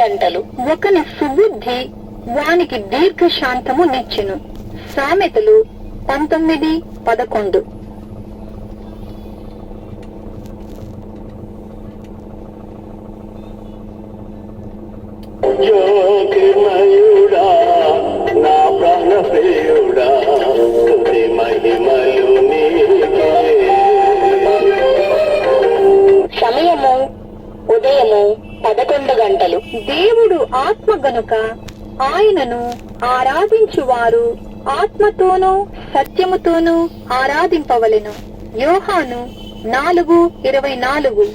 గంటలు. ఒకని సుబుద్ధి వానికి దీర్ఘశాంతము నిచ్చెను. సామెతలు 19:11. జ్యోతిర్మయుడా నా ప్రాణ ప్రియుడా స్తుతి మహిమలు నీకే. సమయము ఉదయము 11 గంటలు. దేవుడు ఆత్మ గనుక ఆయనను ఆరాధించువారు ఆత్మతోనూ సత్యముతోనూ ఆరాధింపవలెను. యోహాను 4:24.